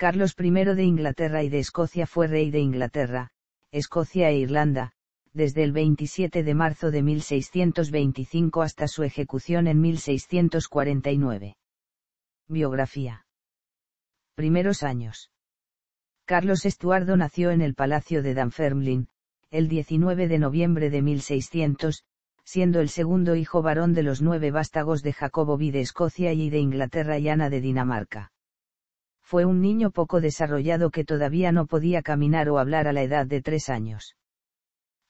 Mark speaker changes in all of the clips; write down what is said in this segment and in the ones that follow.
Speaker 1: Carlos I de Inglaterra y de Escocia fue rey de Inglaterra, Escocia e Irlanda, desde el 27 de marzo de 1625 hasta su ejecución en 1649. Biografía. Primeros años. Carlos Estuardo nació en el Palacio de Dunfermline, el 19 de noviembre de 1600, siendo el segundo hijo varón de los 9 vástagos de Jacobo I de Escocia y de Inglaterra y Ana de Dinamarca. Fue un niño poco desarrollado que todavía no podía caminar o hablar a la edad de 3 años.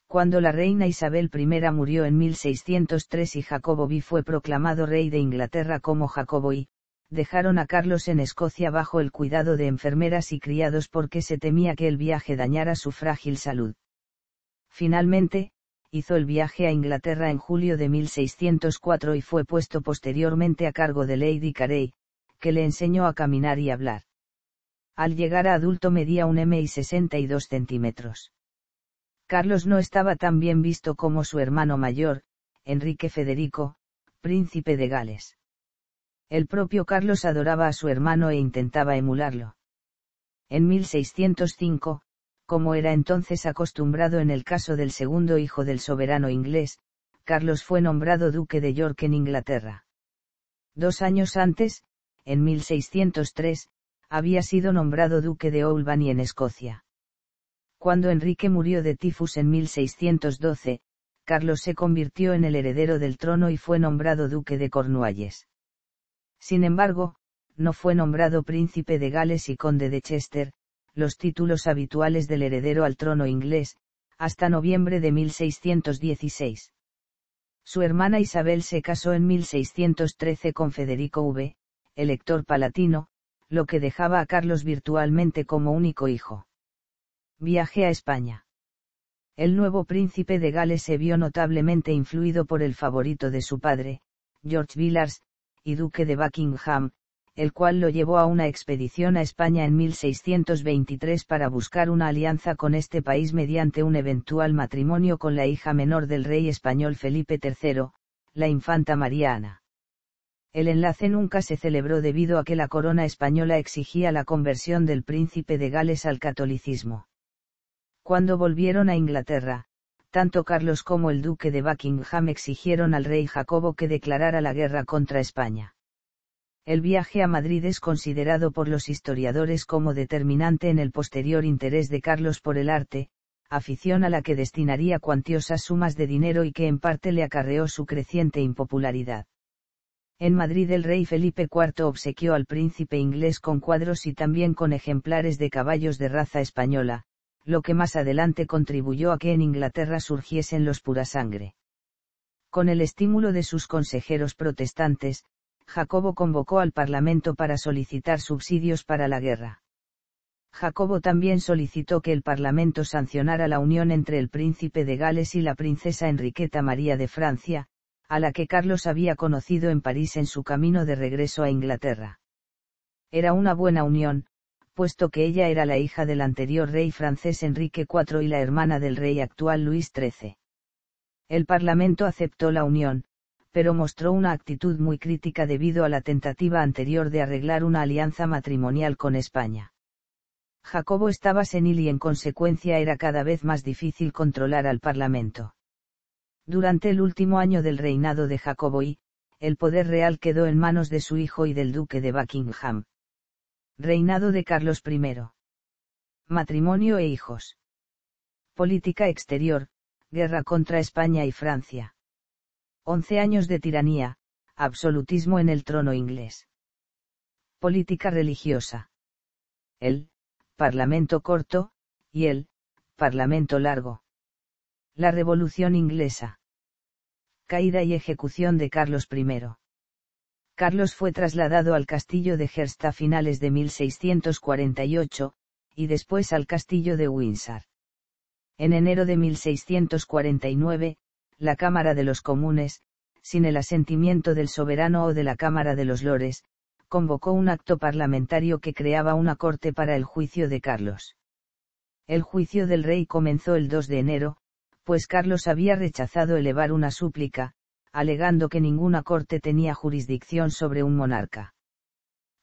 Speaker 1: Cuando la reina Isabel I murió en 1603 y Jacobo I fue proclamado rey de Inglaterra como Jacobo I, dejaron a Carlos en Escocia bajo el cuidado de enfermeras y criados porque se temía que el viaje dañara su frágil salud. Finalmente, hizo el viaje a Inglaterra en julio de 1604 y fue puesto posteriormente a cargo de Lady Carey, que le enseñó a caminar y hablar. Al llegar a adulto medía 1 m y 62 centímetros. Carlos no estaba tan bien visto como su hermano mayor, Enrique Federico, príncipe de Gales. El propio Carlos adoraba a su hermano e intentaba emularlo. En 1605, como era entonces acostumbrado en el caso del segundo hijo del soberano inglés, Carlos fue nombrado duque de York en Inglaterra. 2 años antes, en 1603, había sido nombrado duque de Albany en Escocia. Cuando Enrique murió de tifus en 1612, Carlos se convirtió en el heredero del trono y fue nombrado duque de Cornualles. Sin embargo, no fue nombrado príncipe de Gales y conde de Chester, los títulos habituales del heredero al trono inglés, hasta noviembre de 1616. Su hermana Isabel se casó en 1613 con Federico V, elector palatino, lo que dejaba a Carlos virtualmente como único hijo. Viaje a España. El nuevo príncipe de Gales se vio notablemente influido por el favorito de su padre, George Villiers, y duque de Buckingham, el cual lo llevó a una expedición a España en 1623 para buscar una alianza con este país mediante un eventual matrimonio con la hija menor del rey español Felipe III, la infanta María Ana. El enlace nunca se celebró debido a que la corona española exigía la conversión del príncipe de Gales al catolicismo. Cuando volvieron a Inglaterra, tanto Carlos como el duque de Buckingham exigieron al rey Jacobo que declarara la guerra contra España. El viaje a Madrid es considerado por los historiadores como determinante en el posterior interés de Carlos por el arte, afición a la que destinaría cuantiosas sumas de dinero y que en parte le acarreó su creciente impopularidad. En Madrid el rey Felipe IV obsequió al príncipe inglés con cuadros y también con ejemplares de caballos de raza española, lo que más adelante contribuyó a que en Inglaterra surgiesen los purasangre. Con el estímulo de sus consejeros protestantes, Jacobo convocó al Parlamento para solicitar subsidios para la guerra. Jacobo también solicitó que el Parlamento sancionara la unión entre el príncipe de Gales y la princesa Enriqueta María de Francia, a la que Carlos había conocido en París en su camino de regreso a Inglaterra. Era una buena unión, puesto que ella era la hija del anterior rey francés Enrique IV y la hermana del rey actual Luis XIII. El Parlamento aceptó la unión, pero mostró una actitud muy crítica debido a la tentativa anterior de arreglar una alianza matrimonial con España. Jacobo estaba senil y en consecuencia era cada vez más difícil controlar al Parlamento. Durante el último año del reinado de Jacobo I, el poder real quedó en manos de su hijo y del duque de Buckingham. Reinado de Carlos I. Matrimonio e hijos. Política exterior, guerra contra España y Francia. 11 años de tiranía, absolutismo en el trono inglés. Política religiosa. El Parlamento corto, y el Parlamento largo. La Revolución inglesa. Caída y ejecución de Carlos I. Carlos fue trasladado al castillo de Hearst a finales de 1648, y después al castillo de Windsor. En enero de 1649, la Cámara de los Comunes, sin el asentimiento del soberano o de la Cámara de los Lores, convocó un acto parlamentario que creaba una corte para el juicio de Carlos. El juicio del rey comenzó el 2 de enero, pues Carlos había rechazado elevar una súplica, alegando que ninguna corte tenía jurisdicción sobre un monarca.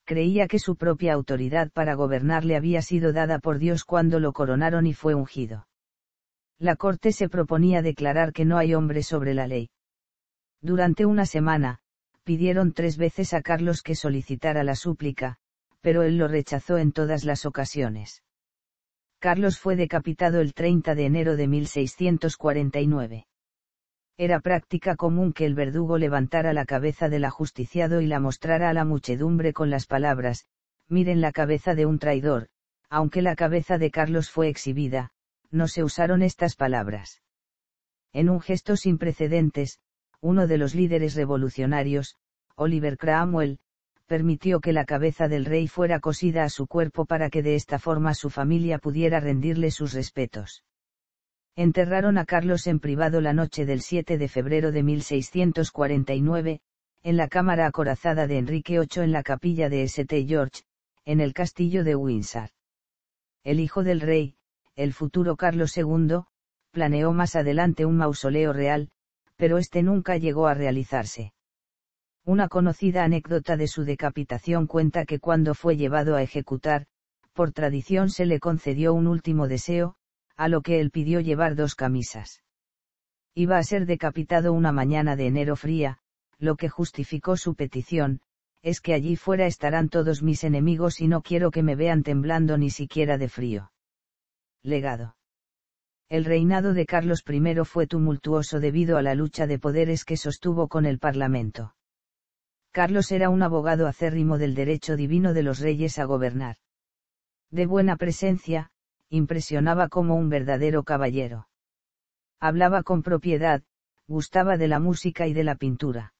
Speaker 1: Creía que su propia autoridad para gobernar le había sido dada por Dios cuando lo coronaron y fue ungido. La corte se proponía declarar que no hay hombre sobre la ley. Durante una semana, pidieron 3 veces a Carlos que solicitara la súplica, pero él lo rechazó en todas las ocasiones. Carlos fue decapitado el 30 de enero de 1649. Era práctica común que el verdugo levantara la cabeza del ajusticiado y la mostrara a la muchedumbre con las palabras: miren la cabeza de un traidor. Aunque la cabeza de Carlos fue exhibida, no se usaron estas palabras. En un gesto sin precedentes, uno de los líderes revolucionarios, Oliver Cromwell, permitió que la cabeza del rey fuera cosida a su cuerpo para que de esta forma su familia pudiera rendirle sus respetos. Enterraron a Carlos en privado la noche del 7 de febrero de 1649, en la cámara acorazada de Enrique VIII en la capilla de St. George, en el castillo de Windsor. El hijo del rey, el futuro Carlos II, planeó más adelante un mausoleo real, pero este nunca llegó a realizarse. Una conocida anécdota de su decapitación cuenta que cuando fue llevado a ejecutar, por tradición se le concedió un último deseo, a lo que él pidió llevar 2 camisas. Iba a ser decapitado una mañana de enero fría, lo que justificó su petición: es que allí fuera estarán todos mis enemigos y no quiero que me vean temblando ni siquiera de frío. Legado. El reinado de Carlos I fue tumultuoso debido a la lucha de poderes que sostuvo con el Parlamento. Carlos era un abogado acérrimo del derecho divino de los reyes a gobernar. De buena presencia, impresionaba como un verdadero caballero. Hablaba con propiedad, gustaba de la música y de la pintura.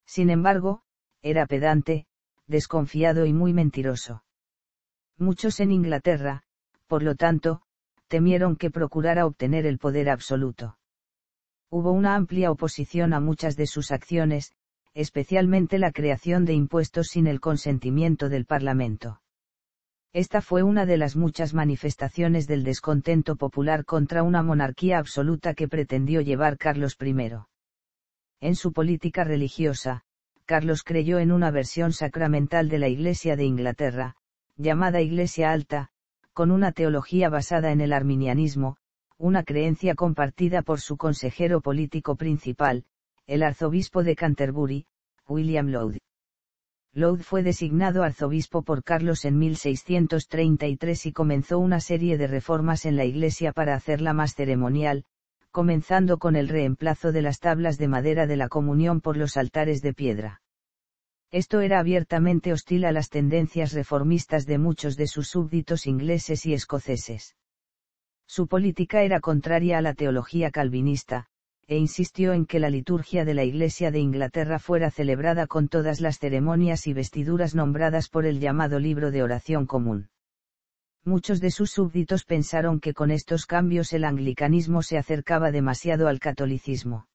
Speaker 1: Sin embargo, era pedante, desconfiado y muy mentiroso. Muchos en Inglaterra, por lo tanto, temieron que procurara obtener el poder absoluto. Hubo una amplia oposición a muchas de sus acciones, especialmente la creación de impuestos sin el consentimiento del Parlamento. Esta fue una de las muchas manifestaciones del descontento popular contra una monarquía absoluta que pretendió llevar Carlos I. En su política religiosa, Carlos creyó en una versión sacramental de la Iglesia de Inglaterra, llamada Iglesia Alta, con una teología basada en el arminianismo, una creencia compartida por su consejero político principal, el arzobispo de Canterbury, William Laud. Laud fue designado arzobispo por Carlos en 1633 y comenzó una serie de reformas en la iglesia para hacerla más ceremonial, comenzando con el reemplazo de las tablas de madera de la comunión por los altares de piedra. Esto era abiertamente hostil a las tendencias reformistas de muchos de sus súbditos ingleses y escoceses. Su política era contraria a la teología calvinista, e insistió en que la liturgia de la Iglesia de Inglaterra fuera celebrada con todas las ceremonias y vestiduras nombradas por el llamado Libro de Oración Común. Muchos de sus súbditos pensaron que con estos cambios el anglicanismo se acercaba demasiado al catolicismo.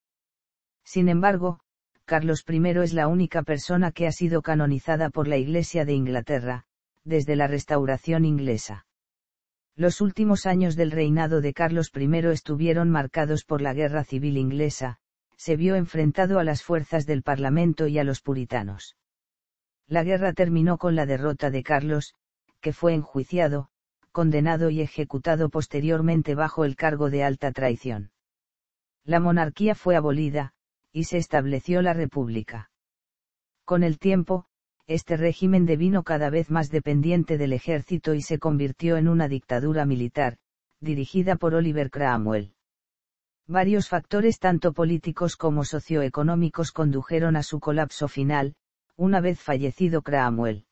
Speaker 1: Sin embargo, Carlos I es la única persona que ha sido canonizada por la Iglesia de Inglaterra, desde la Restauración inglesa. Los últimos años del reinado de Carlos I estuvieron marcados por la Guerra Civil Inglesa, se vio enfrentado a las fuerzas del Parlamento y a los puritanos. La guerra terminó con la derrota de Carlos, que fue enjuiciado, condenado y ejecutado posteriormente bajo el cargo de alta traición. La monarquía fue abolida, y se estableció la República. Con el tiempo, este régimen devino cada vez más dependiente del ejército y se convirtió en una dictadura militar, dirigida por Oliver Cromwell. Varios factores tanto políticos como socioeconómicos condujeron a su colapso final, una vez fallecido Cromwell.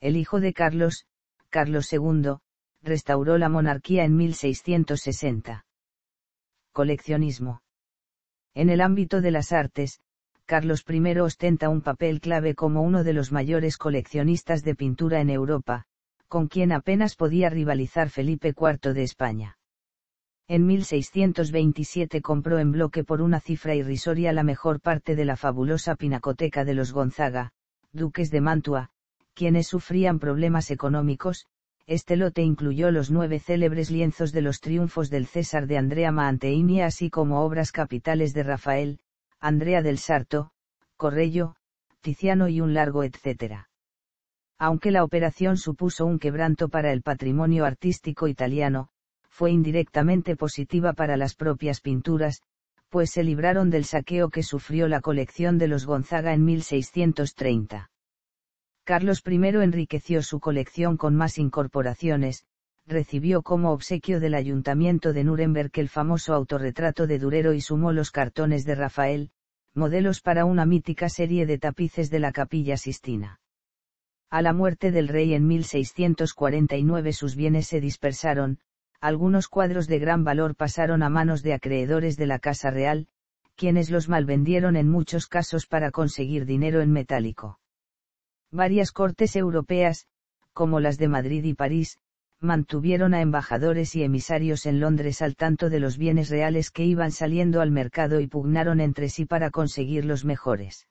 Speaker 1: El hijo de Carlos, Carlos II, restauró la monarquía en 1660. Coleccionismo. En el ámbito de las artes, Carlos I ostenta un papel clave como uno de los mayores coleccionistas de pintura en Europa, con quien apenas podía rivalizar Felipe IV de España. En 1627 compró en bloque por una cifra irrisoria la mejor parte de la fabulosa pinacoteca de los Gonzaga, duques de Mantua, quienes sufrían problemas económicos. Este lote incluyó los 9 célebres lienzos de los triunfos del César de Andrea Mantegna, así como obras capitales de Rafael, Andrea del Sarto, Correggio, Tiziano y un largo etcétera. Aunque la operación supuso un quebranto para el patrimonio artístico italiano, fue indirectamente positiva para las propias pinturas, pues se libraron del saqueo que sufrió la colección de los Gonzaga en 1630. Carlos I enriqueció su colección con más incorporaciones, recibió como obsequio del Ayuntamiento de Nuremberg el famoso autorretrato de Durero y sumó los cartones de Rafael, modelos para una mítica serie de tapices de la Capilla Sistina. A la muerte del rey en 1649 sus bienes se dispersaron, algunos cuadros de gran valor pasaron a manos de acreedores de la Casa Real, quienes los malvendieron en muchos casos para conseguir dinero en metálico. Varias cortes europeas, como las de Madrid y París, mantuvieron a embajadores y emisarios en Londres al tanto de los bienes reales que iban saliendo al mercado y pugnaron entre sí para conseguir los mejores.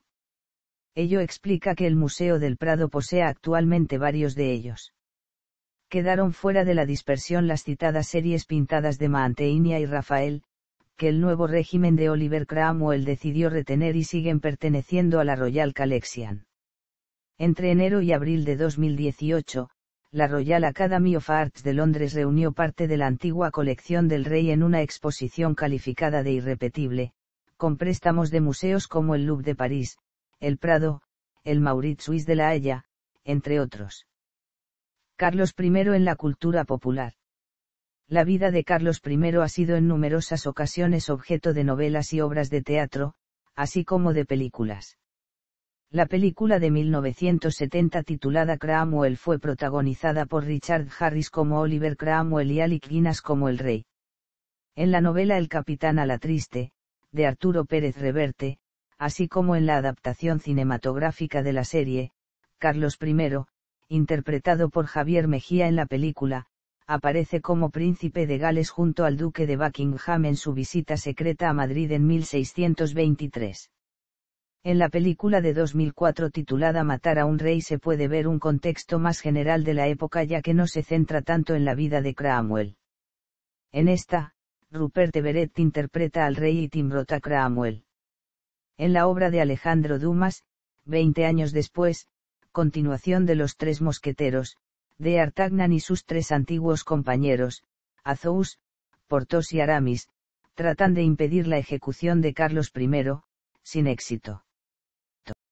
Speaker 1: Ello explica que el Museo del Prado posea actualmente varios de ellos. Quedaron fuera de la dispersión las citadas series pintadas de Mantegna y Rafael, que el nuevo régimen de Oliver Cromwell decidió retener y siguen perteneciendo a la Royal Collection. Entre enero y abril de 2018, la Royal Academy of Arts de Londres reunió parte de la antigua colección del rey en una exposición calificada de irrepetible, con préstamos de museos como el Louvre de París, el Prado, el Mauritshuis de La Haya, entre otros. Carlos I en la cultura popular. La vida de Carlos I ha sido en numerosas ocasiones objeto de novelas y obras de teatro, así como de películas. La película de 1970 titulada Cromwell fue protagonizada por Richard Harris como Oliver Cromwell y Alec Guinness como el rey. En la novela El capitán a la triste, de Arturo Pérez Reverte, así como en la adaptación cinematográfica de la serie, Carlos I, interpretado por Javier Mejía en la película, aparece como príncipe de Gales junto al duque de Buckingham en su visita secreta a Madrid en 1623. En la película de 2004 titulada Matar a un rey se puede ver un contexto más general de la época ya que no se centra tanto en la vida de Cromwell. En esta, Rupert Everett interpreta al rey y Tim Roth a Cromwell. En la obra de Alejandro Dumas, 20 años después, continuación de Los Tres Mosqueteros, de D'Artagnan y sus tres antiguos compañeros, Athos, Porthos y Aramis, tratan de impedir la ejecución de Carlos I, sin éxito.